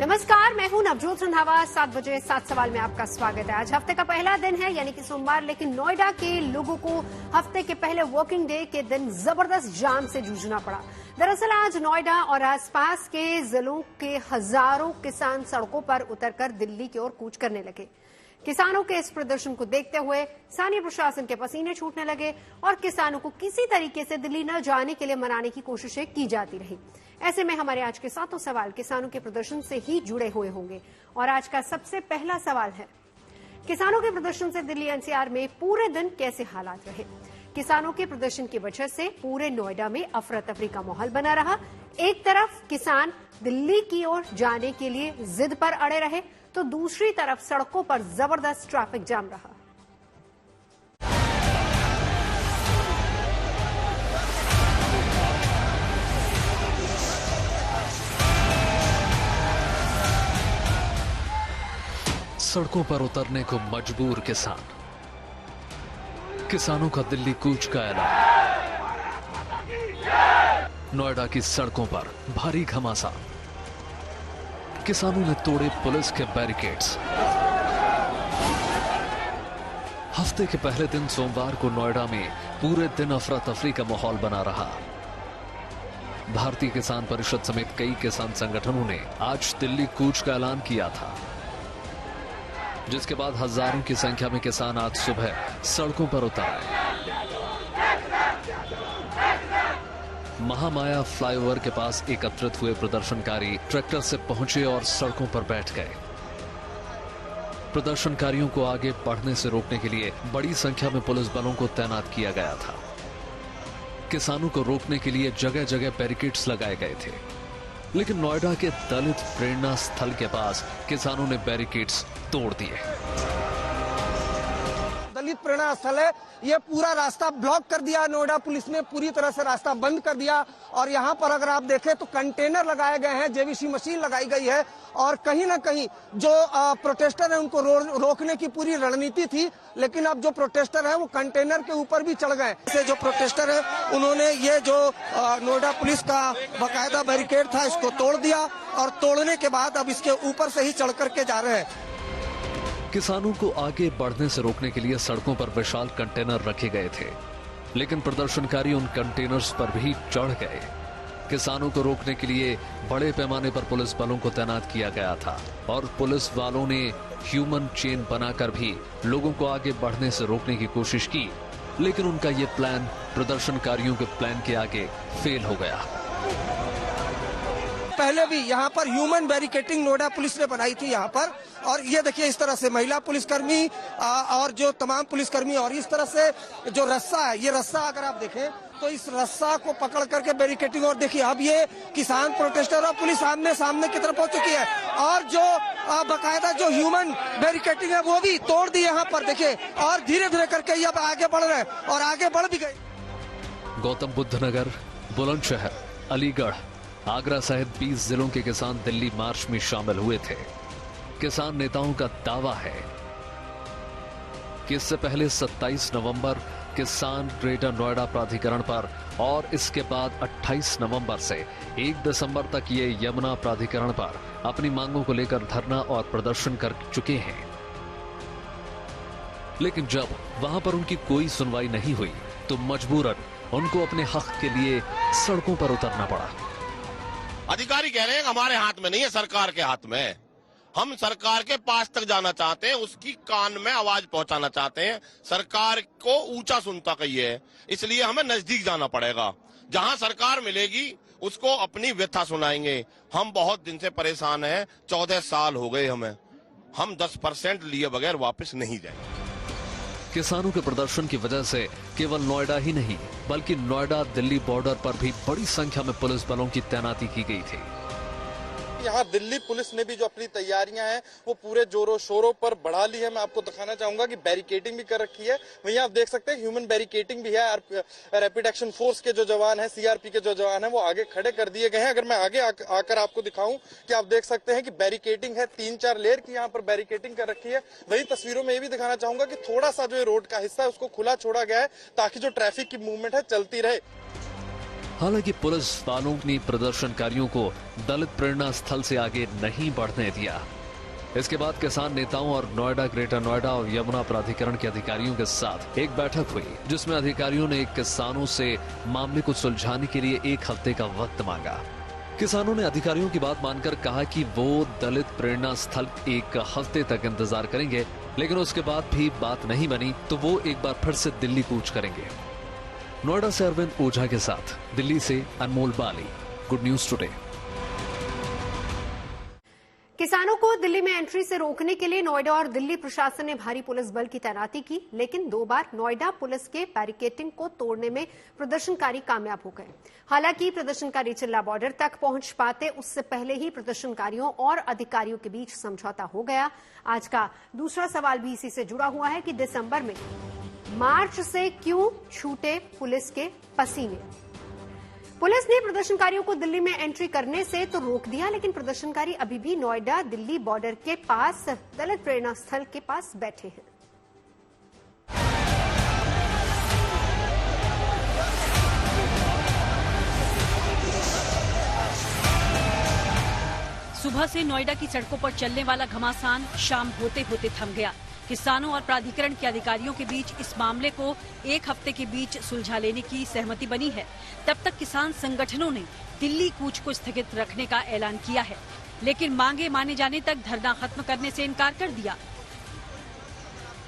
नमस्कार, मैं हूं नवजोत रंधावा। 7 बजे 7 सवाल में आपका स्वागत है। आज हफ्ते का पहला दिन है यानी कि सोमवार, लेकिन नोएडा के लोगों को हफ्ते के पहले वर्किंग डे के दिन जबरदस्त जाम से जूझना पड़ा। दरअसल आज नोएडा और आसपास के जिलों के हजारों किसान सड़कों पर उतरकर दिल्ली की ओर कूच करने लगे। किसानों के इस प्रदर्शन को देखते हुए स्थानीय प्रशासन के पसीने छूटने लगे और किसानों को किसी तरीके से दिल्ली न जाने के लिए मनाने की कोशिशें की जाती रही। ऐसे में हमारे आज के 7 सवाल किसानों के प्रदर्शन से ही जुड़े हुए होंगे और आज का सबसे पहला सवाल है, किसानों के प्रदर्शन से दिल्ली एनसीआर में पूरे दिन कैसे हालात रहे। किसानों के प्रदर्शन की वजह से पूरे नोएडा में अफरा तफरी का माहौल बना रहा। एक तरफ किसान दिल्ली की ओर जाने के लिए जिद पर अड़े रहे तो दूसरी तरफ सड़कों पर जबरदस्त ट्रैफिक जाम रहा। सड़कों पर उतरने को मजबूर किसान। किसानों का दिल्ली कूच का ऐलान। नोएडा की सड़कों पर भारी घमासान। किसानों ने तोड़े पुलिस के बैरिकेड्स। हफ्ते के पहले दिन सोमवार को नोएडा में पूरे दिन अफरा तफरी का माहौल बना रहा। भारतीय किसान परिषद समेत कई किसान संगठनों ने आज दिल्ली कूच का ऐलान किया था, जिसके बाद हजारों की संख्या में किसान आज सुबह सड़कों पर उतर आए। महामाया फ्लाईओवर के पास एकत्रित हुए प्रदर्शनकारी ट्रैक्टर से पहुंचे और सड़कों पर बैठ गए। प्रदर्शनकारियों को आगे बढ़ने से रोकने के लिए बड़ी संख्या में पुलिस बलों को तैनात किया गया था। किसानों को रोकने के लिए जगह जगह बैरिकेड्स लगाए गए थे, लेकिन नोएडा के दलित प्रेरणा स्थल के पास किसानों ने बैरिकेड्स तोड़ दिए। दलित प्रेरणा स्थल है, ये पूरा रास्ता ब्लॉक कर दिया। नोएडा पुलिस ने पूरी तरह से रास्ता बंद कर दिया और यहाँ पर अगर आप देखें तो कंटेनर लगाए गए हैं, जेवीसी मशीन लगाई गई है और कहीं ना कहीं जो प्रोटेस्टर है उनको रोकने की पूरी रणनीति थी, लेकिन अब जो प्रोटेस्टर है वो कंटेनर के ऊपर भी चढ़ गए। से जो प्रोटेस्टर है उन्होंने ये जो नोएडा पुलिस का बाकायदा बैरिकेड था इसको तोड़ दिया और तोड़ने के बाद अब इसके ऊपर से ही चढ़ करके जा रहे हैं। किसानों को आगे बढ़ने से रोकने के लिए सड़कों पर विशाल कंटेनर रखे गए थे, लेकिन प्रदर्शनकारी उन कंटेनर्स पर भी चढ़ गए। किसानों को रोकने के लिए बड़े पैमाने पर पुलिस बलों को तैनात किया गया था और पुलिस वालों ने ह्यूमन चेन बनाकर भी लोगों को आगे बढ़ने से रोकने की कोशिश की, लेकिन उनका ये प्लान प्रदर्शनकारियों के प्लान के आगे फेल हो गया। पहले भी यहाँ पर ह्यूमन बैरिकेटिंग नोएडा पुलिस ने बनाई थी यहाँ पर, और ये देखिए इस तरह से महिला पुलिसकर्मी और जो तमाम पुलिसकर्मी और इस तरह से जो रस्सा है, ये रस्सा अगर आप देखें तो इस रस्सा को पकड़ करके बैरिकेटिंग, और देखिए अब ये किसान प्रोटेस्टर और पुलिस आमने सामने की तरफ पहुंच चुकी है और जो बाकायदा जो ह्यूमन बैरिकेटिंग है वो भी तोड़ दी यहाँ पर। देखिए और धीरे धीरे करके ये अब आगे बढ़ रहे हैं और आगे बढ़ भी गए। गौतम बुद्ध नगर, बुलंदशहर, अलीगढ़, आगरा सहित 20 जिलों के किसान दिल्ली मार्च में शामिल हुए थे। किसान नेताओं का दावा है कि इससे पहले 27 नवंबर किसान ग्रेटर नोएडा प्राधिकरण पर और इसके बाद 28 नवंबर से 1 दिसंबर तक ये यमुना प्राधिकरण पर अपनी मांगों को लेकर धरना और प्रदर्शन कर चुके हैं, लेकिन जब वहां पर उनकी कोई सुनवाई नहीं हुई तो मजबूरन उनको अपने हक के लिए सड़कों पर उतरना पड़ा। अधिकारी कह रहे हैं हमारे हाथ में नहीं है, सरकार के हाथ में है। हम सरकार के पास तक जाना चाहते हैं, उसकी कान में आवाज पहुंचाना चाहते हैं। सरकार को ऊंचा सुनता कहिए है, इसलिए हमें नजदीक जाना पड़ेगा। जहां सरकार मिलेगी उसको अपनी व्यथा सुनाएंगे। हम बहुत दिन से परेशान हैं, 14 साल हो गए हमें। हम 10% लिए बगैर वापस नहीं जाएंगे। किसानों के प्रदर्शन की वजह से केवल नोएडा ही नहीं बल्कि नोएडा दिल्ली बॉर्डर पर भी बड़ी संख्या में पुलिस बलों की तैनाती की गई थी। यहाँ दिल्ली पुलिस ने भी जो अपनी तैयारियां हैं वो पूरे जोरों शोरों पर बढ़ा ली है। मैं आपको दिखाना चाहूंगा कि बैरिकेडिंग भी कर रखी है। वहीं आप देख सकते हैं ह्यूमन बैरिकेडिंग भी है। रैपिड एक्शन फोर्स के जो जवान हैं, सीआरपी के जो जवान हैं वो आगे खड़े कर दिए गए हैं। अगर मैं आगे आकर आपको दिखाऊं कि आप देख सकते हैं कि बैरिकेडिंग है, 3-4 लेयर की यहाँ पर बैरिकेडिंग कर रखी है। वही तस्वीरों में ये भी दिखाना चाहूंगा कि थोड़ा सा जो रोड का हिस्सा है उसको खुला छोड़ा गया है ताकि जो ट्रैफिक की मूवमेंट है चलती रहे। हालांकि पुलिस वालों ने प्रदर्शनकारियों को दलित प्रेरणा स्थल से आगे नहीं बढ़ने दिया। इसके बाद किसान नेताओं और नोएडा, ग्रेटर नोएडा और यमुना प्राधिकरण के अधिकारियों के साथ एक बैठक हुई, जिसमें अधिकारियों ने किसानों से मामले को सुलझाने के लिए 1 हफ्ते का वक्त मांगा। किसानों ने अधिकारियों की बात मानकर कहा कि वो दलित प्रेरणा स्थल 1 हफ्ते तक इंतजार करेंगे, लेकिन उसके बाद भी बात नहीं बनी तो वो एक बार फिर से दिल्ली कूच करेंगे। नोएडा से अरविंद ओझा के साथ दिल्ली से अनमोल बाली, गुड न्यूज टुडे। किसानों को दिल्ली में एंट्री से रोकने के लिए नोएडा और दिल्ली प्रशासन ने भारी पुलिस बल की तैनाती की, लेकिन 2 बार नोएडा पुलिस के बैरिकेडिंग को तोड़ने में प्रदर्शनकारी कामयाब हो गए। हालांकि प्रदर्शनकारी चिल्ला बॉर्डर तक पहुंच पाते उससे पहले ही प्रदर्शनकारियों और अधिकारियों के बीच समझौता हो गया। आज का दूसरा सवाल भी इसी से जुड़ा हुआ है कि दिसंबर में मार्च से क्यों छूटे पुलिस के पसीने। पुलिस ने प्रदर्शनकारियों को दिल्ली में एंट्री करने से तो रोक दिया, लेकिन प्रदर्शनकारी अभी भी नोएडा दिल्ली बॉर्डर के पास दलित प्रेरणा स्थल के पास बैठे हैं। सुबह से नोएडा की सड़कों पर चलने वाला घमासान शाम होते होते थम गया। किसानों और प्राधिकरण के अधिकारियों के बीच इस मामले को 1 हफ्ते के बीच सुलझा लेने की सहमति बनी है। तब तक किसान संगठनों ने दिल्ली कूच को स्थगित रखने का ऐलान किया है, लेकिन मांगे माने जाने तक धरना खत्म करने से इनकार कर दिया।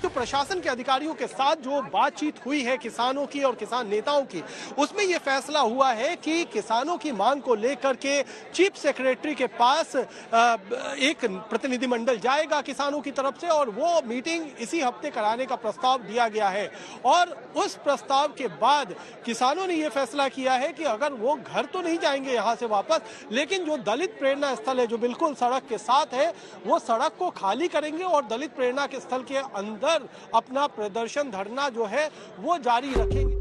जो प्रशासन के अधिकारियों के साथ जो बातचीत हुई है किसानों की और किसान नेताओं की, उसमें ये फैसला हुआ है कि किसानों की मांग को लेकर के चीफ सेक्रेटरी के पास एक प्रतिनिधिमंडल जाएगा किसानों की तरफ से, और वो मीटिंग इसी हफ्ते कराने का प्रस्ताव दिया गया है। और उस प्रस्ताव के बाद किसानों ने ये फैसला किया है कि अगर वो घर तो नहीं जाएंगे यहाँ से वापस, लेकिन जो दलित प्रेरणा स्थल है जो बिल्कुल सड़क के साथ है, वो सड़क को खाली करेंगे और दलित प्रेरणा के स्थल के अंदर अपना प्रदर्शन धरना जो है वो जारी रखेंगे।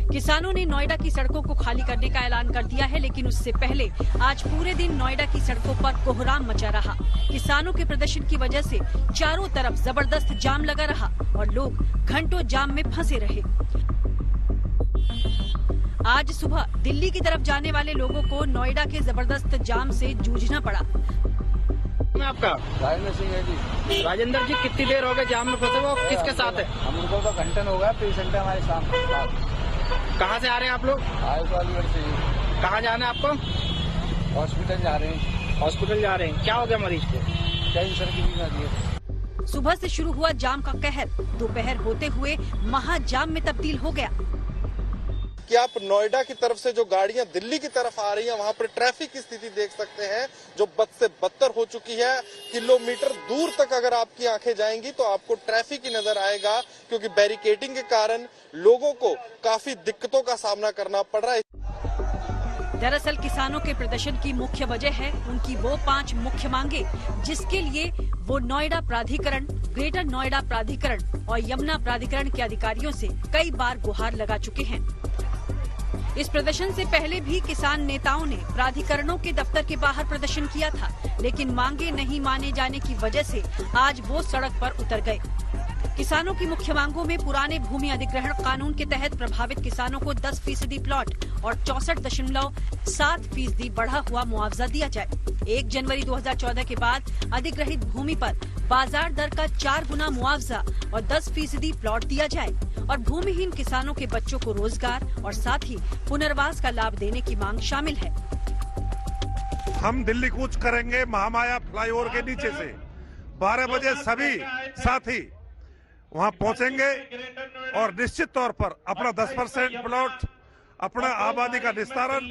किसानों ने नोएडा की सड़कों को खाली करने का ऐलान कर दिया है, लेकिन उससे पहले आज पूरे दिन नोएडा की सड़कों पर कोहराम मचा रहा। किसानों के प्रदर्शन की वजह से चारों तरफ जबरदस्त जाम लगा रहा और लोग घंटों जाम में फंसे रहे। आज सुबह दिल्ली की तरफ जाने वाले लोगों को नोएडा के जबरदस्त जाम से जूझना पड़ा। आपका राजेंद्र सिंह है जी। राजेंद्र जी, कितनी देर हो गए जाम में फंसे? वो किसके साथ है? हम लोगों को घंटन हो गया, पेशेंट है हमारे साथ। कहाँ से आ रहे हैं आप लोग? आयुष्मान से। कहाँ जाना है आपको? हॉस्पिटल जा रहे हैं। हॉस्पिटल जा रहे हैं। क्या हो गया मरीज को? कैंसर की बीमारी है। सुबह से शुरू हुआ जाम का कहर दोपहर होते हुए महाजाम में तब्दील हो गया। कि आप नोएडा की तरफ से जो गाड़ियां दिल्ली की तरफ आ रही हैं, वहां पर ट्रैफिक की स्थिति देख सकते हैं जो बद से बदतर हो चुकी है। किलोमीटर दूर तक अगर आपकी आंखें जाएंगी तो आपको ट्रैफिक ही नजर आएगा, क्योंकि बैरिकेडिंग के कारण लोगों को काफी दिक्कतों का सामना करना पड़ रहा है। दरअसल किसानों के प्रदर्शन की मुख्य वजह है उनकी वो 5 मुख्य मांगे, जिसके लिए वो नोएडा प्राधिकरण, ग्रेटर नोएडा प्राधिकरण और यमुना प्राधिकरण के अधिकारियों से कई बार गुहार लगा चुके हैं। इस प्रदर्शन से पहले भी किसान नेताओं ने प्राधिकरणों के दफ्तर के बाहर प्रदर्शन किया था, लेकिन मांगे नहीं माने जाने की वजह से आज वो सड़क पर उतर गए। किसानों की मुख्य मांगों में पुराने भूमि अधिग्रहण कानून के तहत प्रभावित किसानों को 10% प्लॉट और 64.7% बढ़ा हुआ मुआवजा दिया जाए। 1 जनवरी 2014 के बाद अधिग्रहित भूमि पर बाजार दर का 4 गुना मुआवजा और 10% प्लॉट दिया जाए और भूमिहीन किसानों के बच्चों को रोजगार और साथ ही पुनर्वास का लाभ देने की मांग शामिल है। हम दिल्ली कूच करेंगे महामाया फ्लाईओवर के नीचे से 12 बजे सभी साथी वहां पहुंचेंगे और निश्चित तौर पर अपना 10% प्लॉट, अपना आबादी का निस्तारण,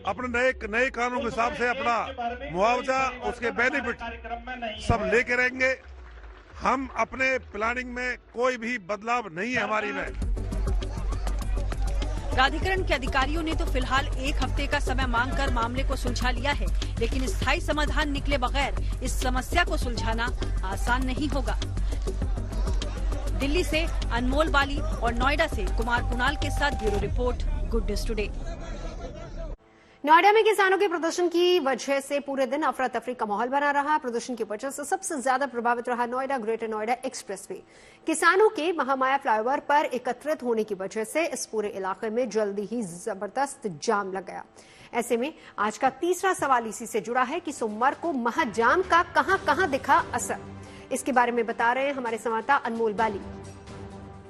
अपने नए कानून के हिसाब से अपना मुआवजा, उसके बेनिफिट सब लेके रहेंगे। हम अपने प्लानिंग में कोई भी बदलाव नहीं है हमारी में। प्राधिकरण के अधिकारियों ने तो फिलहाल 1 हफ्ते का समय मांगकर मामले को सुलझा लिया है, लेकिन स्थायी समाधान निकले बगैर इस समस्या को सुलझाना आसान नहीं होगा। दिल्ली से अनमोल बाली और नोएडा से कुमार कुणाल के साथ bureau report, good news today. Noida में किसानों के प्रदर्शन की वजह से पूरे दिन अफरा तफरी का माहौल बना रहा। प्रदर्शन की वजह से सबसे ज्यादा प्रभावित रहा नोएडा ग्रेटर नोएडा एक्सप्रेसवे। किसानों के महामाया फ्लाईओवर पर एकत्रित होने की वजह से इस पूरे इलाके में जल्दी ही जबरदस्त जाम लग गया। ऐसे में आज का तीसरा सवाल इसी से जुड़ा है कि सोमवार को महाजाम का कहां दिखा असर। इसके बारे में बता रहे हैं हमारे संवाददाता अनमोल बाली।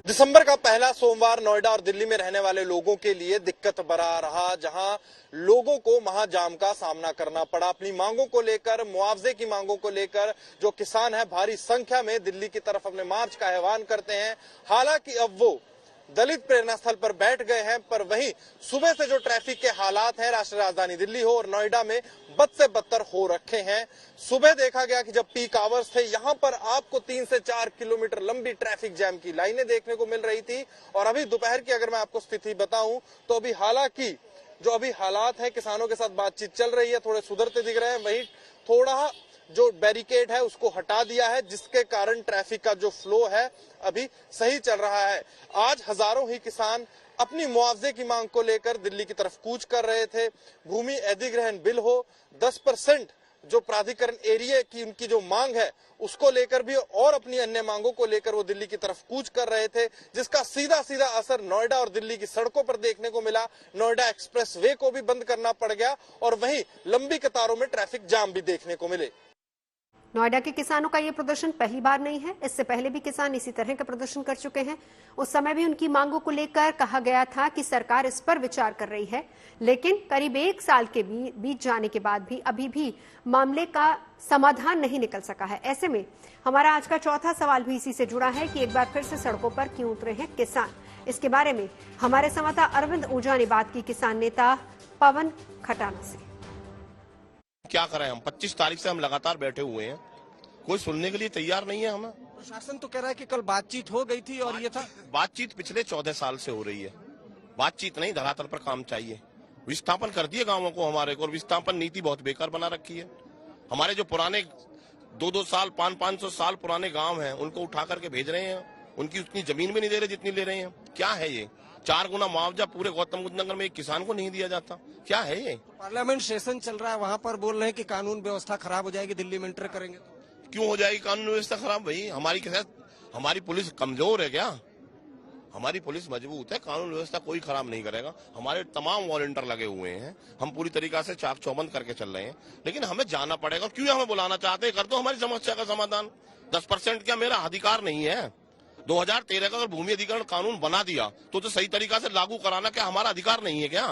दिसंबर का पहला सोमवार नोएडा और दिल्ली में रहने वाले लोगों के लिए दिक्कत भरा रहा, जहां लोगों को महाजाम का सामना करना पड़ा। अपनी मांगों को लेकर, मुआवजे की मांगों को लेकर जो किसान हैं भारी संख्या में दिल्ली की तरफ अपने मार्च का आह्वान करते हैं। हालांकि अब वो दलित प्रेरणा स्थल पर बैठ गए हैं, पर वहीं सुबह से जो ट्रैफिक के हालात हैं राष्ट्रीय राजधानी दिल्ली हो और नोएडा में बद से बदतर हो रखे हैं। सुबह देखा गया कि जब पीक आवर्स थे, यहां पर आपको 3 से 4 किलोमीटर लंबी ट्रैफिक जैम की लाइनें देखने को मिल रही थी। और अभी दोपहर की अगर मैं आपको स्थिति बताऊं तो अभी हालांकि जो अभी हालात है, किसानों के साथ बातचीत चल रही है, थोड़े सुधरते दिख रहे हैं। वहीं थोड़ा जो बैरिकेड है उसको हटा दिया है, जिसके कारण ट्रैफिक का जो फ्लो है अभी सही चल रहा है। आज हजारों ही किसान अपनी मुआवजे की मांग को लेकर दिल्ली की तरफ कूच कर रहे थे। भूमि अधिग्रहण बिल हो, 10% जो प्राधिकरण एरिया की उनकी जो मांग है उसको लेकर भी और अपनी अन्य मांगों को लेकर वो दिल्ली की तरफ कूच कर रहे थे, जिसका सीधा सीधा असर नोएडा और दिल्ली की सड़कों पर देखने को मिला। नोएडा एक्सप्रेस वे को भी बंद करना पड़ गया और वहीं लंबी कतारों में ट्रैफिक जाम भी देखने को मिले। नोएडा के किसानों का ये प्रदर्शन पहली बार नहीं है। इससे पहले भी किसान इसी तरह का प्रदर्शन कर चुके हैं। उस समय भी उनकी मांगों को लेकर कहा गया था कि सरकार इस पर विचार कर रही है, लेकिन करीब 1 साल के बीत जाने के बाद भी अभी भी मामले का समाधान नहीं निकल सका है। ऐसे में हमारा आज का चौथा सवाल भी इसी से जुड़ा है कि एक बार फिर से सड़कों पर क्यों उतरे हैं किसान। इसके बारे में हमारे संवाददाता अरविंद ओझा ने बात की किसान नेता पवन खटाना से। क्या करें हम, 25 तारीख से हम लगातार बैठे हुए हैं, कोई सुनने के लिए तैयार नहीं है। हमें प्रशासन तो कह रहा है कि कल बातचीत हो गई थी और ये था। बातचीत पिछले 14 साल से हो रही है। बातचीत नहीं, धरातल पर काम चाहिए। विस्थापन कर दिए गांवों को हमारे को, और विस्थापन नीति बहुत बेकार बना रखी है। हमारे जो पुराने 2-2 साल 500 साल पुराने गांव हैं उनको उठा करके भेज रहे हैं। उनकी उतनी जमीन भी नहीं दे रहे जितनी ले रहे हैं। क्या है ये? 4 गुना मुआवजा पूरे गौतम बुद्ध नगर में एक किसान को नहीं दिया जाता। क्या है ये? पार्लियामेंट सेशन चल रहा है, वहां पर बोल रहे हैं कि कानून व्यवस्था खराब हो जाएगी दिल्ली में एंटर करेंगे। क्यों हो जाएगी कानून व्यवस्था खराब? भाई हमारी पुलिस कमजोर है क्या? हमारी पुलिस मजबूत है, कानून व्यवस्था कोई खराब नहीं करेगा। हमारे तमाम वॉलंटियर लगे हुए हैं, हम पूरी तरीका से चाक चौबंद करके चल रहे हैं, लेकिन हमें जाना पड़ेगा। क्यों हमें बुलाना चाहते हैं? कर दो हमारी समस्या का समाधान। 10% क्या मेरा अधिकार नहीं है? 2013 का अगर भूमि अधिग्रहण कानून बना दिया तो सही तरीका से लागू कराना क्या हमारा अधिकार नहीं है क्या?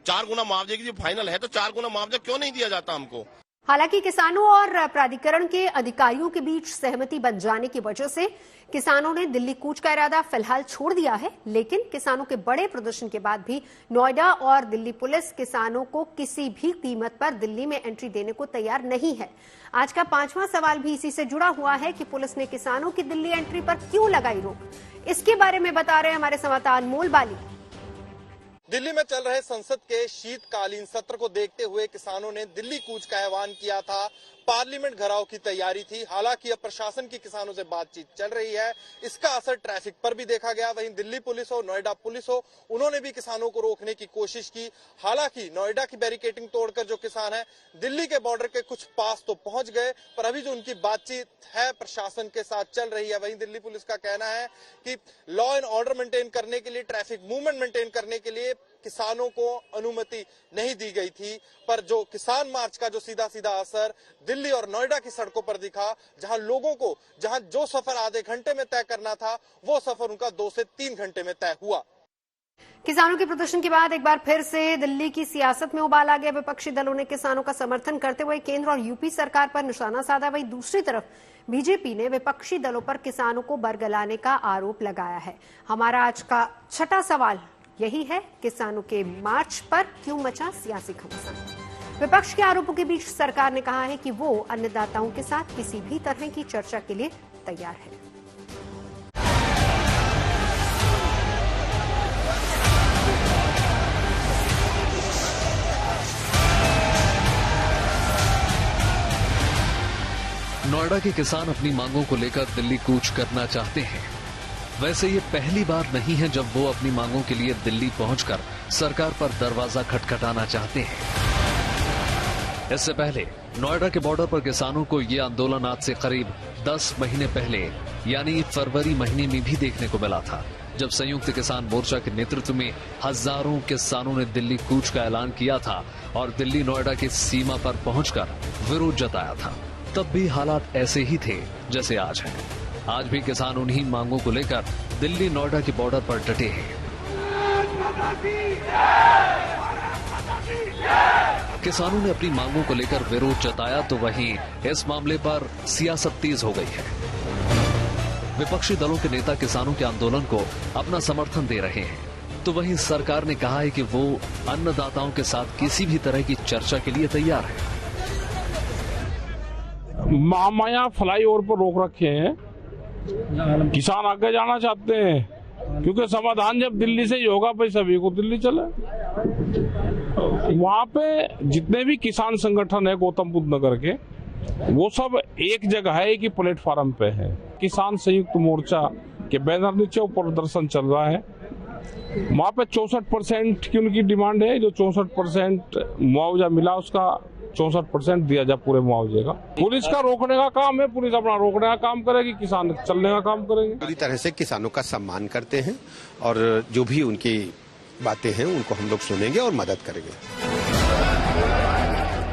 4 गुना मुआवजे की जो फाइनल है, तो 4 गुना मुआवजा क्यों नहीं दिया जाता हमको? हालांकि किसानों और प्राधिकरण के अधिकारियों के बीच सहमति बन जाने की वजह से किसानों ने दिल्ली कूच का इरादा फिलहाल छोड़ दिया है, लेकिन किसानों के बड़े प्रदर्शन के बाद भी नोएडा और दिल्ली पुलिस किसानों को किसी भी कीमत पर दिल्ली में एंट्री देने को तैयार नहीं है। आज का 5वां सवाल भी इसी से जुड़ा हुआ है कि पुलिस ने किसानों की दिल्ली एंट्री पर क्यों लगाई रोक। इसके बारे में बता रहे हैं हमारे संवाददाता अनमोल बाली। दिल्ली में चल रहे संसद के शीतकालीन सत्र को देखते हुए किसानों ने दिल्ली कूच का आह्वान किया था। पार्लियामेंट घेराव की तैयारी थी। हालांकि अब प्रशासन की किसानों से बातचीत चल रही है, इसका असर ट्रैफिक पर भी देखा गया। वहीं दिल्ली पुलिस हो, नोएडा पुलिस हो, उन्होंने भी किसानों को रोकने की कोशिश की। हालांकि नोएडा की बैरिकेडिंग तोड़कर जो किसान है दिल्ली के बॉर्डर के कुछ पास तो पहुंच गए, पर अभी जो उनकी बातचीत है प्रशासन के साथ चल रही है। वहीं दिल्ली पुलिस का कहना है कि लॉ एंड ऑर्डर मेंटेन करने के लिए, ट्रैफिक मूवमेंट मेंटेन करने के लिए किसानों को अनुमति नहीं दी गई थी। पर जो किसान मार्च का जो सीधा सीधा असर दिल्ली और नोएडा की सड़कों पर दिखा, जहां लोगों को जो सफर आधे घंटे में तय करना था वो सफर उनका 2 से 3 घंटे में तय हुआ। किसानों के प्रदर्शन के बाद एक बार फिर से दिल्ली की सियासत में उबाल आ गया। विपक्षी दलों ने किसानों का समर्थन करते हुए केंद्र और यूपी सरकार पर निशाना साधा। वहीं दूसरी तरफ बीजेपी ने विपक्षी दलों पर किसानों को बरगलाने का आरोप लगाया है। हमारा आज का 6वां सवाल यही है, किसानों के मार्च पर क्यों मचा सियासी घमासान। विपक्ष के आरोपों के बीच सरकार ने कहा है कि वो अन्नदाताओं के साथ किसी भी तरह की चर्चा के लिए तैयार है। नोएडा के किसान अपनी मांगों को लेकर दिल्ली कूच करना चाहते हैं। वैसे ये पहली बार नहीं है जब वो अपनी मांगों के लिए दिल्ली पहुंचकर सरकार पर दरवाजा खटखटाना चाहते हैं। इससे पहले नोएडा के बॉर्डर पर किसानों को ये आंदोलन आज से करीब 10 महीने पहले यानी फरवरी महीने में भी देखने को मिला था, जब संयुक्त किसान मोर्चा के नेतृत्व में हजारों किसानों ने दिल्ली कूच का ऐलान किया था और दिल्ली नोएडा की सीमा पर पहुंचकर विरोध जताया था। तब भी हालात ऐसे ही थे जैसे आज हैं। आज भी किसान उन्हीं मांगों को लेकर दिल्ली नोएडा के बॉर्डर पर डटे हैं। किसानों ने अपनी मांगों को लेकर विरोध जताया तो वहीं इस मामले पर सियासत तेज हो गई है। विपक्षी दलों के नेता किसानों के आंदोलन को अपना समर्थन दे रहे हैं, तो वहीं सरकार ने कहा है कि वो अन्नदाताओं के साथ किसी भी तरह की चर्चा के लिए तैयार है। महामाया फ्लाईओवर पर रोक रखे हैं, किसान आगे जाना चाहते हैं क्योंकि समाधान जब दिल्ली से ही होगा भाई सभी को दिल्ली चले। वहाँ पे जितने भी किसान संगठन है गौतम बुद्ध नगर के, वो सब एक जगह है, एक ही प्लेटफॉर्म पे है। किसान संयुक्त मोर्चा के बैनर नीचे प्रदर्शन चल रहा है। वहाँ पे 64% की उनकी डिमांड है, जो 64% मुआवजा मिला उसका 64% दिया जाए पूरे मुआवजे का। पुलिस का रोकने का काम है, पुलिस अपना रोकने का काम करेगी, किसान चलने का काम करेंगे। पूरी तरह से किसानों का सम्मान करते हैं और जो भी उनकी बातें हैं उनको हम लोग सुनेंगे और मदद करेंगे।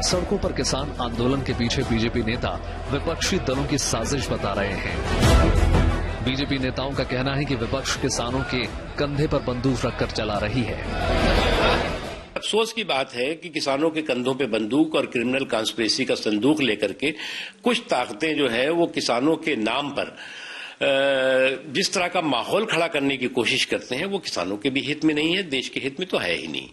सड़कों पर किसान आंदोलन के पीछे बीजेपी नेता विपक्षी दलों की साजिश बता रहे हैं। बीजेपी नेताओं का कहना है कि विपक्ष किसानों के कंधे पर बंदूक रखकर चला रही है। अफसोस की बात है कि किसानों के कंधों पे बंदूक और क्रिमिनल कॉन्स्पिरेसी का संदूक लेकर के कुछ ताकतें जो है वो किसानों के नाम पर जिस तरह का माहौल खड़ा करने की कोशिश करते हैं, वो किसानों के भी हित में नहीं है, देश के हित में तो है ही नहीं।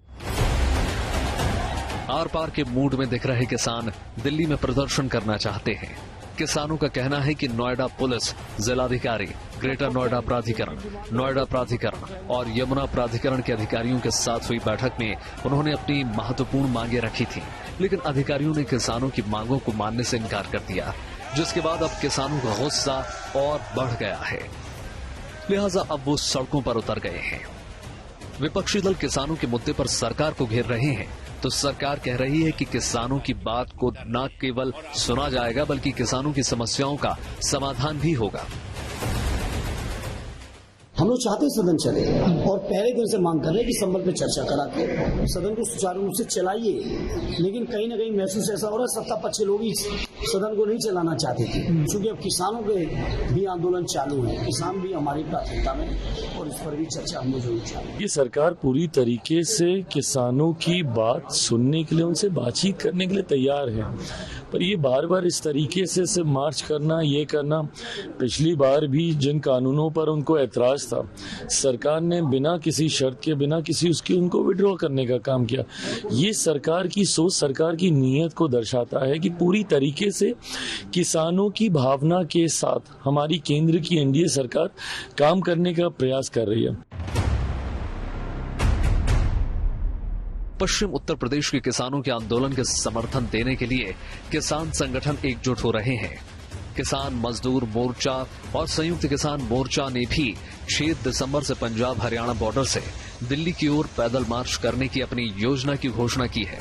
आर पार के मूड में दिख रहे किसान दिल्ली में प्रदर्शन करना चाहते हैं। किसानों का कहना है कि नोएडा पुलिस, जिलाधिकारी, ग्रेटर नोएडा प्राधिकरण और यमुना प्राधिकरण के अधिकारियों के साथ हुई बैठक में उन्होंने अपनी महत्वपूर्ण मांगे रखी थी, लेकिन अधिकारियों ने किसानों की मांगों को मानने से इनकार कर दिया, जिसके बाद अब किसानों का गुस्सा और बढ़ गया है। लिहाजा अब वो सड़कों पर उतर गए हैं। विपक्षी दल किसानों के मुद्दे पर सरकार को घेर रहे हैं, तो सरकार कह रही है कि किसानों की बात को न केवल सुना जाएगा बल्कि किसानों की समस्याओं का समाधान भी होगा। हम लोग चाहते सदन चले और पहले दिन से मांग कर रहे हैं कि संबल पे चर्चा करा के सदन को सुचारू रूप से चलाइए, लेकिन कहीं न कहीं महसूस ऐसा हो रहा है सत्ता पक्ष लोग ही सदन को नहीं चलाना चाहते थे, क्योंकि अब किसानों के भी आंदोलन चालू है, किसान भी हमारी प्राथमिकता में और इस पर भी चर्चा हम जरूर चाहेंगे। ये सरकार पूरी तरीके से किसानों की बात सुनने के लिए, उनसे बातचीत करने के लिए तैयार है, पर ये बार बार इस तरीके से मार्च करना, ये करना, पिछली बार भी जिन कानूनों पर उनको ऐतराज था, सरकार ने बिना किसी शर्त के, बिना किसी उसकी उनको विड्रॉ करने का काम किया। ये सरकार की सोच, सरकार की नीयत को दर्शाता है कि पूरी तरीके से किसानों की भावना के साथ हमारी केंद्र की एनडीए सरकार काम करने का प्रयास कर रही है। पश्चिम उत्तर प्रदेश के किसानों के आंदोलन के समर्थन देने के लिए किसान संगठन एकजुट हो रहे हैं। किसान मजदूर मोर्चा और संयुक्त किसान मोर्चा ने भी 6 दिसंबर से पंजाब हरियाणा बॉर्डर से दिल्ली की ओर पैदल मार्च करने की अपनी योजना की घोषणा की है।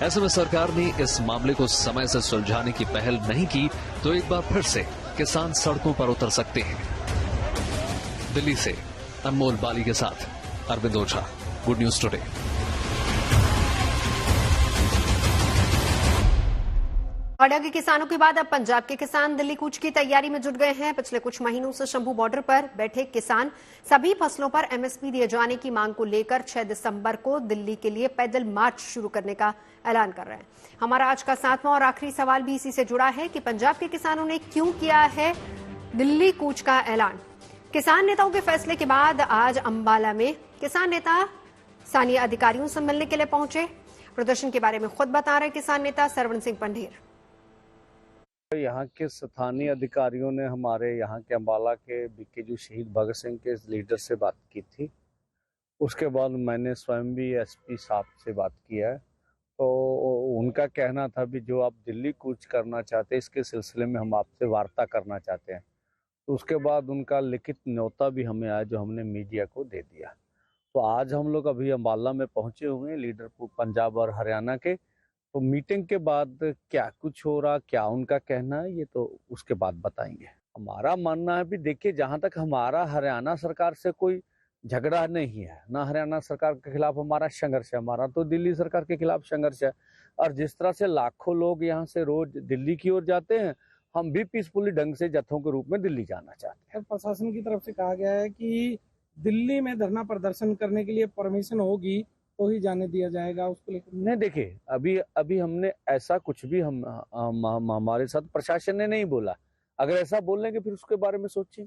ऐसे में सरकार ने इस मामले को समय से सुलझाने की पहल नहीं की तो एक बार फिर से किसान सड़कों पर उतर सकते हैं। दिल्ली से अनमोल बाली के साथ अरविंद ओझा, गुड न्यूज टुडे। नोएडा के किसानों के बाद अब पंजाब के किसान दिल्ली कूच की तैयारी में जुट गए हैं। पिछले कुछ महीनों से शंभू बॉर्डर पर बैठे किसान सभी फसलों पर एमएसपी दिए जाने की मांग को लेकर 6 दिसंबर को दिल्ली के लिए पैदल मार्च शुरू करने का ऐलान कर रहे हैं। हमारा आज का 7वां और आखिरी सवाल भी इसी से जुड़ा है कि पंजाब के किसानों ने क्यों किया है दिल्ली कूच का ऐलान। किसान नेताओं के फैसले के बाद आज अंबाला में किसान नेता स्थानीय अधिकारियों से मिलने के लिए पहुंचे। प्रदर्शन के बारे में खुद बता रहे किसान नेता सरवण सिंह पंढेर। यहाँ के स्थानीय अधिकारियों ने हमारे यहाँ के अंबाला के बीकेजू शहीद भगत सिंह के लीडर से बात की थी। उसके बाद मैंने स्वयं भी एसपी साहब से बात किया है, तो उनका कहना था भी जो आप दिल्ली कूच करना चाहते हैं इसके सिलसिले में हम आपसे वार्ता करना चाहते हैं। तो उसके बाद उनका लिखित न्योता भी हमें आया जो हमने मीडिया को दे दिया। तो आज हम लोग अभी अंबाला में पहुंचे हुए हैं लीडर पंजाब और हरियाणा के, तो मीटिंग के बाद क्या कुछ हो रहा, क्या उनका कहना है, ये तो उसके बाद बताएंगे। हमारा मानना है भी देखिए, जहां तक हमारा हरियाणा सरकार से कोई झगड़ा नहीं है, ना हरियाणा सरकार के खिलाफ हमारा संघर्ष है, हमारा तो दिल्ली सरकार के खिलाफ संघर्ष है। और जिस तरह से लाखों लोग यहाँ से रोज दिल्ली की ओर जाते हैं, हम भी पीसफुली ढंग से जत्थों के रूप में दिल्ली जाना चाहते हैं। प्रशासन की तरफ से कहा गया है कि दिल्ली में धरना प्रदर्शन करने के लिए परमिशन होगी तो ही जाने दिया जाएगा, उसको लेकर नहीं। देखिए, अभी हमने ऐसा कुछ भी हमारे साथ प्रशासन ने नहीं बोला। अगर ऐसा बोलेंगे फिर उसके बारे में सोचें।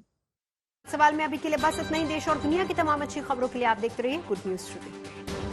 सवाल में अभी के लिए बस इतना ही। देश और दुनिया की तमाम अच्छी खबरों के लिए आप देखते रहिए गुड न्यूज टुडे।